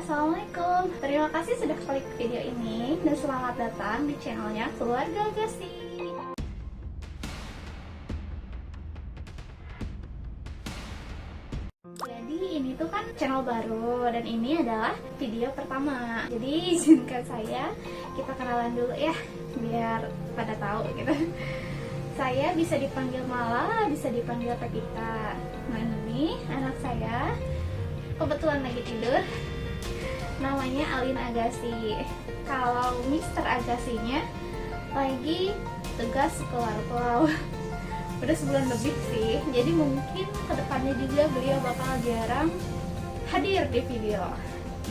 Assalamualaikum. Terima kasih sudah klik video ini dan selamat datang di channelnya Keluarga Agassi. Jadi ini tuh kan channel baru dan ini adalah video pertama. Jadi izinkan saya kita kenalan dulu ya, biar pada tahu gitu. Saya bisa dipanggil Mala, bisa dipanggil Pevita. Nah ini anak saya kebetulan lagi tidur. Namanya Alina Agassi. Kalau Mister Agassinya lagi tugas keluar pulau. Udah sebulan lebih sih. Jadi mungkin kedepannya juga beliau bakal jarang hadir di video.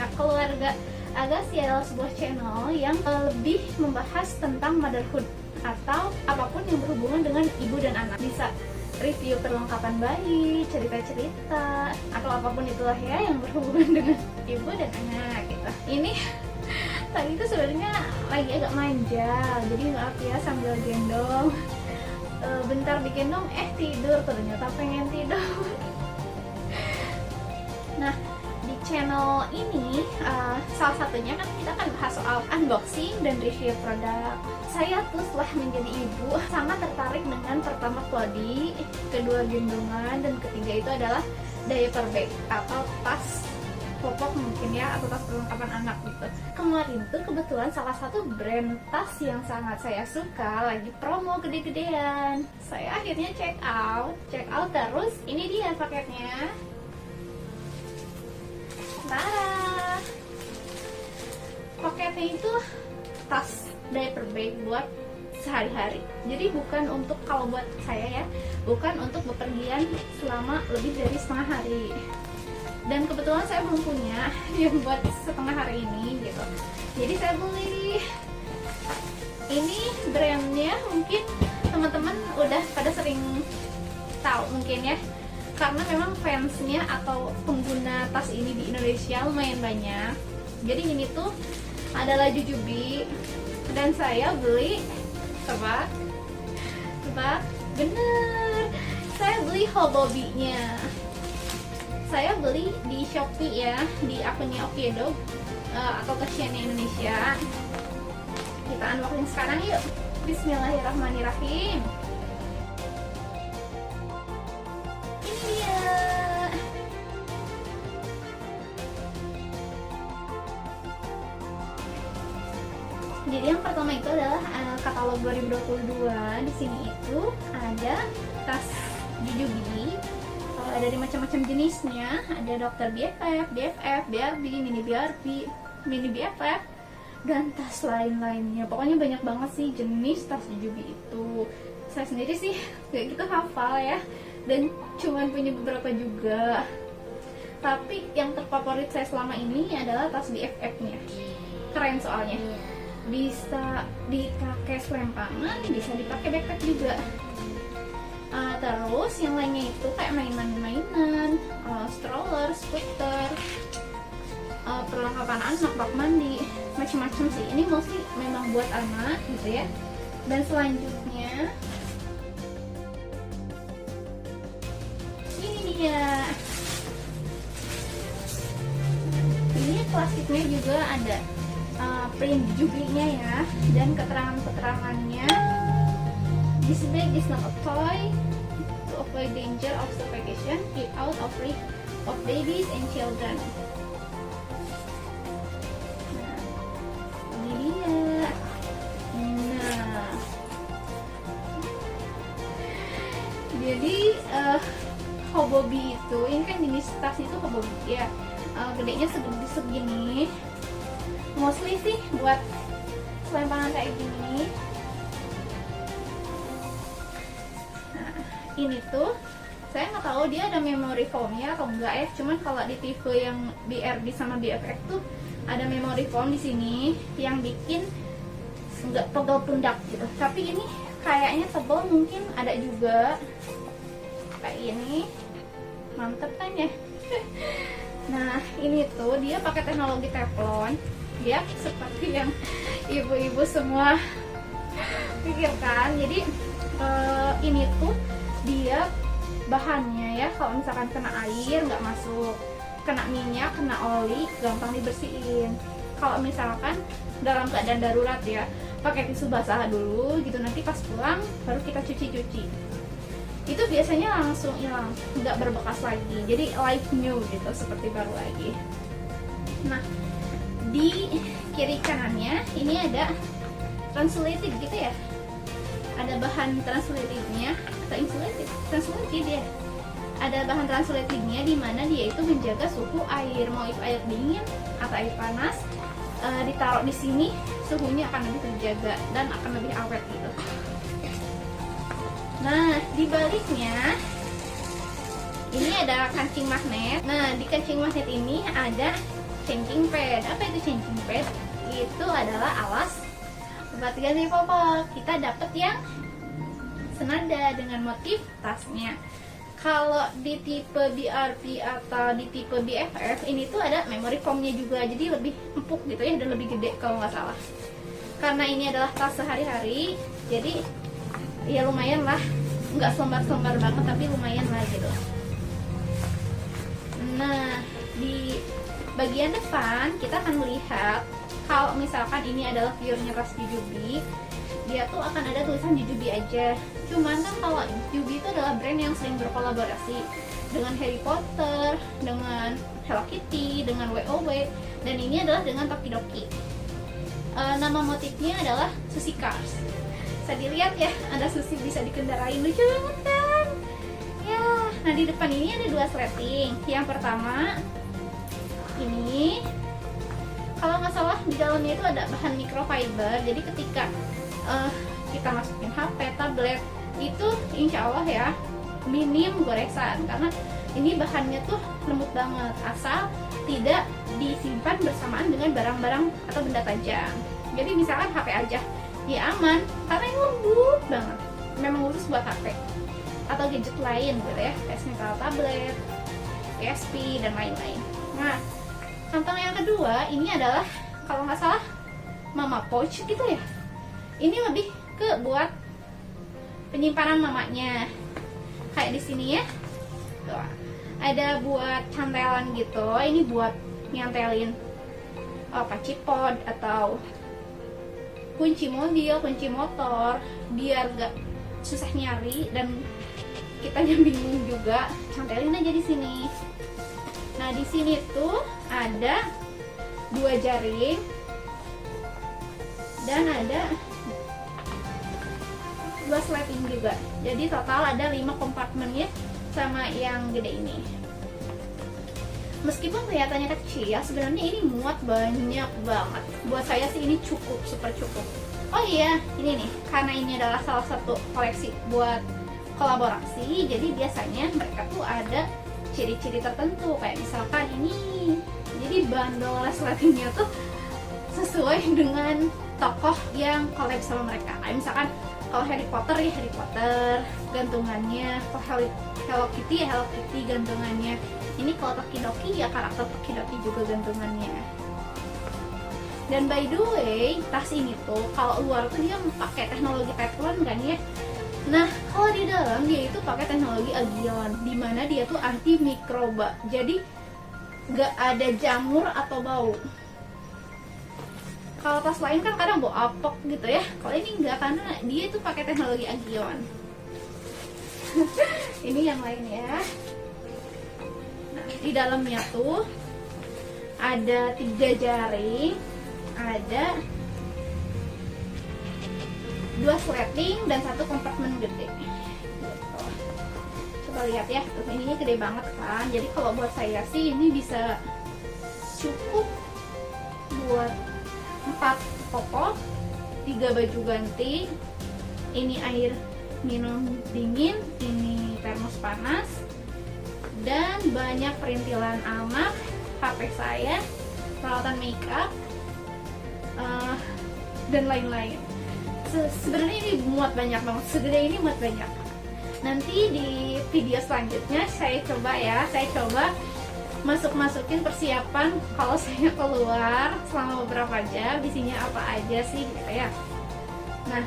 Nah, Keluarga Agassi adalah sebuah channel yang lebih membahas tentang motherhood atau apapun yang berhubungan dengan ibu dan anak. Bisa review perlengkapan bayi, cerita-cerita, atau apapun itulah ya yang berhubungan dengan ibu dan anak gitu. Ini tadi itu sebenarnya lagi agak manja, jadi maaf ya sambil gendong. Bentar digendong, tidur, ternyata pengen tidur. Nah, di channel ini salah satunya kan kita akan bahas soal unboxing dan review produk. Saya tuh setelah menjadi ibu sangat tertarik dengan pertama Clody, kedua gendongan, dan ketiga itu adalah diaper bag atau tas popok mungkin ya, atau tas perlengkapan anak gitu. Kemarin tuh kebetulan salah satu brand tas yang sangat saya suka lagi promo gede-gedean. Saya akhirnya check out terus ini dia paketnya. Tada! Paketnya itu tas diaper bag buat sehari-hari. Jadi bukan untuk, kalau buat saya ya, bukan untuk bepergian selama lebih dari setengah hari. Dan kebetulan saya belum punya yang buat setengah hari ini gitu. Jadi saya beli. Ini brandnya mungkin teman-teman udah pada sering tahu mungkin ya, karena memang fansnya atau pengguna tas ini di Indonesia lumayan banyak. Jadi ini tuh adalah Jujubi dan saya beli, tebak, bener, saya beli Hobobi-nya. Saya beli di Shopee ya, di akunnya Okidog atau Kesiannya Indonesia. Kita unboxing sekarang yuk. Bismillahirrahmanirrahim. Ini dia. Jadi yang pertama itu adalah katalog 2022. Di sini itu ada tas Jujubi. Dari macam-macam jenisnya, ada Dr. BFF, BFF, BRB, Mini BFF, dan tas lain-lainnya. Pokoknya banyak banget sih jenis tas Jujubi itu. Saya sendiri sih kayak gitu hafal ya, dan cuman punya beberapa juga. Tapi yang terfavorit saya selama ini adalah tas BFF-nya. Keren soalnya. Bisa dipakai selempangan, bisa dipakai backpack juga. Terus yang lainnya itu kayak mainan-mainan, stroller, skuter, perlengkapan anak, bak mandi, macam-macam sih. Ini mostly memang buat anak gitu ya. Dan selanjutnya ini dia. Ini plastiknya juga ada print Jujubi-nya ya, dan keterangan-keterangannya. This bag is not a toy. To avoid danger of suffocation, keep out of reach of babies and children. Nah, ini dia. Nah, jadi Hobobi itu, ini kan jenis tasnya itu Hobobi ya. Gedenya segini. Mostly sih buat selempangan kayak gini. Ini tuh saya nggak tahu dia ada memory foamnya atau enggak ya. Cuman kalau di tipe yang BRB sama BFF tuh ada memory foam di sini yang bikin nggak pegel pundak gitu. Tapi ini kayaknya tebal, mungkin ada juga kayak ini. Mantep kan ya. Nah ini tuh dia pakai teknologi teflon ya, seperti yang ibu-ibu semua pikirkan. Jadi ini tuh dia bahannya ya, kalau misalkan kena air nggak masuk. kena minyak, kena oli, gampang dibersihin. Kalau misalkan dalam keadaan darurat ya, pakai tisu basah dulu gitu, nanti pas pulang baru kita cuci-cuci. Itu biasanya langsung hilang, nggak berbekas lagi, jadi like new gitu, seperti baru lagi. Nah, di kiri kanannya ini ada translated gitu ya, ada bahan translated-nya atau insulated, translated ya. Ada bahan translated-nya di mana dia itu menjaga suhu air, mau itu air dingin atau air panas, ditaruh di sini suhunya akan lebih terjaga dan akan lebih awet gitu. Nah, di baliknya ini ada kancing magnet. Nah, di kancing magnet ini ada changing pad. Apa itu changing pad? Itu adalah alas buat ganti popok. Kita dapat yang senada dengan motif tasnya. Kalau di tipe BRP atau di tipe BFF ini tuh ada memory foam-nya juga, jadi lebih empuk gitu ya, dan lebih gede kalau nggak salah. Karena ini adalah tas sehari-hari, jadi ya lumayan lah, nggak selembar-selembar banget tapi lumayan lah gitu. Nah, di bagian depan kita akan melihat kalau misalkan ini adalah pure-nya tas Jujubee, dia tuh akan ada tulisan Jujubee aja. Cuman kan kalau Jujubee itu adalah brand yang sering berkolaborasi dengan Harry Potter, dengan Hello Kitty, dengan WoW, dan ini adalah dengan Tokidoki. Nama motifnya adalah Sushi Cars. Bisa dilihat ya, ada sushi bisa dikendarai, lucu banget kan? Ya, nah di depan ini ada dua sleting. Yang pertama ini, kalau nggak salah di dalamnya itu ada bahan microfiber. Jadi ketika kita masukin HP, tablet, itu insya Allah ya minim goresan, karena ini bahannya tuh lembut banget, asal tidak disimpan bersamaan dengan barang-barang atau benda tajam. Jadi misalkan HP aja ya aman, karena ini lembut banget, memang khusus buat HP atau gadget lain gitu ya, kayak misal tablet, PSP dan lain-lain. Nah, kantong yang kedua ini adalah kalau nggak salah mama pouch gitu ya. Ini lebih ke buat penyimpanan mamanya, kayak di sini ya. Tuh, ada buat cantelan gitu. Ini buat nyantelin cipod atau kunci mobil, kunci motor, biar gak susah nyari dan kita yang bingung juga. Cantelin aja di sini. Nah, di sini tuh ada 2 jaring dan ada 2 sleting juga. Jadi total ada 5 kompartemen ya, sama yang gede ini. Meskipun kelihatannya kecil, sebenarnya ini muat banyak banget. Buat saya sih ini cukup, super cukup. Oh iya, ini nih, karena ini adalah salah satu koleksi buat kolaborasi, jadi biasanya mereka tuh ada ciri-ciri tertentu, kayak misalkan ini. Jadi bandol sletingnya tuh sesuai dengan tokoh yang collab sama mereka. Kayak misalkan kalau Harry Potter ya Harry Potter gantungannya, kalau Hello Kitty ya Hello Kitty gantungannya. Ini kalau Tokidoki ya karakter Tokidoki juga gantungannya. Dan by the way, tas ini tuh kalau luar tuh dia pakai teknologi Teflon kan ya. Nah, kalau di dalam dia itu pakai teknologi Agion, dimana dia tuh anti mikroba. Jadi nggak ada jamur atau bau. Kalau tas lain kan kadang bau apek gitu ya. Kalau ini enggak, karena dia itu pakai teknologi Agion. Ini yang lain ya. Nah, di dalamnya tuh ada 3 jaring, ada 2 sleting dan 1 kompartemen gede. Gitu. Coba lihat ya, tuh ini gede banget kan. Jadi kalau buat saya sih ini bisa cukup buat 4 popok, 3 baju ganti, ini air minum dingin, ini termos panas, dan banyak perintilan anak, HP saya, peralatan makeup, dan lain-lain. Sebenarnya ini muat banyak banget, segede ini muat banyak. Nanti di video selanjutnya saya coba masukin persiapan kalau saya keluar selama beberapa jam, isinya apa aja sih gitu ya. Nah,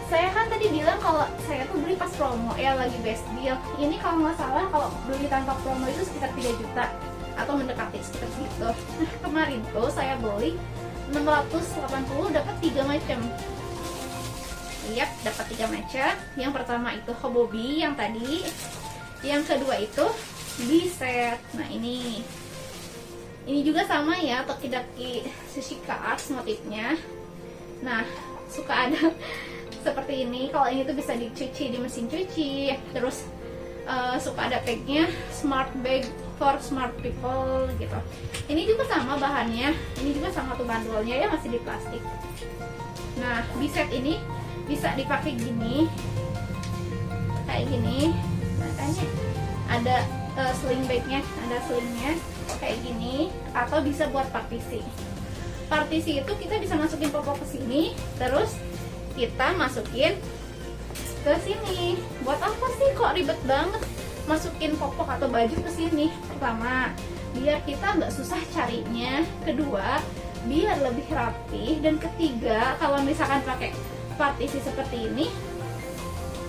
Saya kan tadi bilang kalau saya tuh beli pas promo ya, lagi best deal. Ini kalau nggak salah kalau beli tanpa promo itu sekitar 3 juta atau mendekati sekitar segitu. Nah kemarin tuh saya beli 680 dapat 3 macam. Yap, dapat 3 macam. Yang pertama itu Hobobi yang tadi. Yang kedua itu Biset. Nah ini juga sama ya, Tokidoki Sushi Cards motifnya. Nah suka ada seperti ini. Kalau ini tuh bisa dicuci di mesin cuci. Terus suka ada tagnya smart bag for smart people gitu. Ini juga sama bahannya, ini juga sama tuh bandolnya ya, masih di plastik. Nah Biset ini bisa dipakai gini, kayak gini. Makanya ada sling bagnya, ada slingnya kayak gini, atau bisa buat partisi. Partisi itu kita bisa masukin popok ke sini, terus kita masukin ke sini. Buat apa sih kok ribet banget masukin popok atau baju ke sini? Pertama, biar kita nggak susah carinya. Kedua, biar lebih rapi. Dan ketiga, kalau misalkan pakai partisi seperti ini,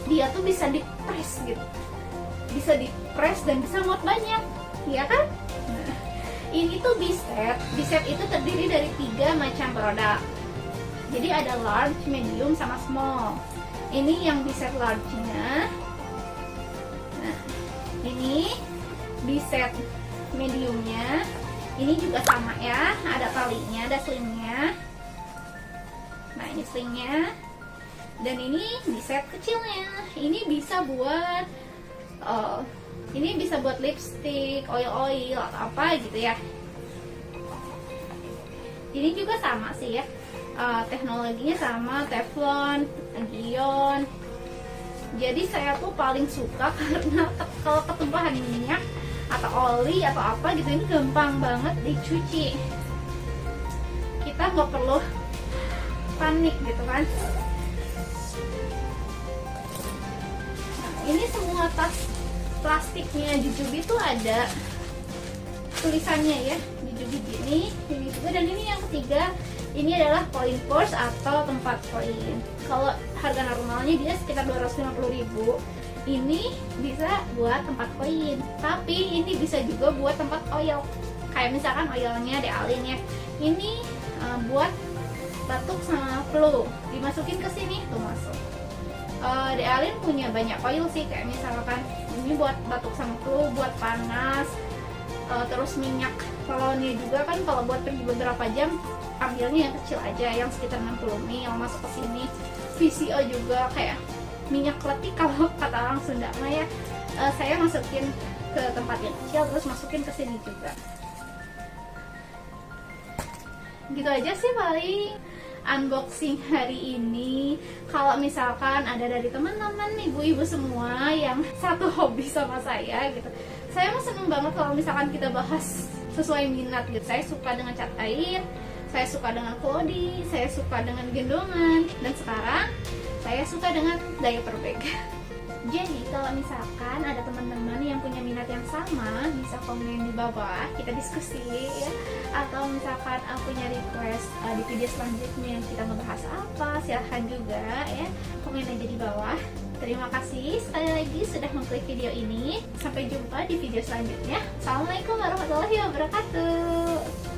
dia tuh bisa dipres gitu, bisa dipres dan bisa muat banyak, ya kan? Nah, ini tuh Biset. Biset itu terdiri dari 3 macam produk. Jadi ada large, medium, sama small. Ini yang Biset large-nya. Nah, ini Biset mediumnya. Ini juga sama ya, ada talinya, ada slingnya. Nah ini slingnya. Dan ini Biset kecilnya. Ini bisa buat lipstick, oil atau apa gitu ya. Ini juga sama sih ya. Teknologinya sama, teflon, gion. Jadi saya tuh paling suka karena kalau ketumpahan minyak atau oli atau apa gitu, ini gampang banget dicuci. Kita nggak perlu panik gitu kan. Nah, ini semua tas plastiknya Jujubi tuh ada tulisannya ya, Jujubi ini juga. Dan ini yang ketiga, ini adalah coin purse atau tempat koin. Kalau harga normalnya dia sekitar 250.000. Ini bisa buat tempat koin, tapi ini bisa juga buat tempat oil. Kayak misalkan oilnya Dealin ya. Ini buat batuk sama flu, dimasukin ke sini tuh masuk. Dealin punya banyak oil sih, kayak misalkan ini buat batuk sama flu, buat panas. Terus minyak kolonnya juga kan kalau buat pergi beberapa jam, ambilnya yang kecil aja, yang sekitar 60 ml masuk ke sini. VCO juga kayak minyak kletik kalau kata orang Sunda mah ya. Saya masukin ke tempat yang kecil, terus masukin ke sini juga. Gitu aja sih paling unboxing hari ini. Kalau misalkan ada dari teman-teman ibu-ibu semua yang satu hobi sama saya gitu, saya mah seneng banget kalau misalkan kita bahas sesuai minat gitu. Saya suka dengan cat air, saya suka dengan Cloudy, saya suka dengan gendongan, dan sekarang saya suka dengan diaper bag. Jadi kalau misalkan ada teman-teman yang punya minat yang sama, bisa komen di bawah, kita diskusi ya. Atau misalkan punya request di video selanjutnya kita ngebahas apa, silahkan juga ya, komen aja di bawah. Terima kasih sekali lagi sudah mengklik video ini. Sampai jumpa di video selanjutnya. Assalamualaikum warahmatullahi wabarakatuh.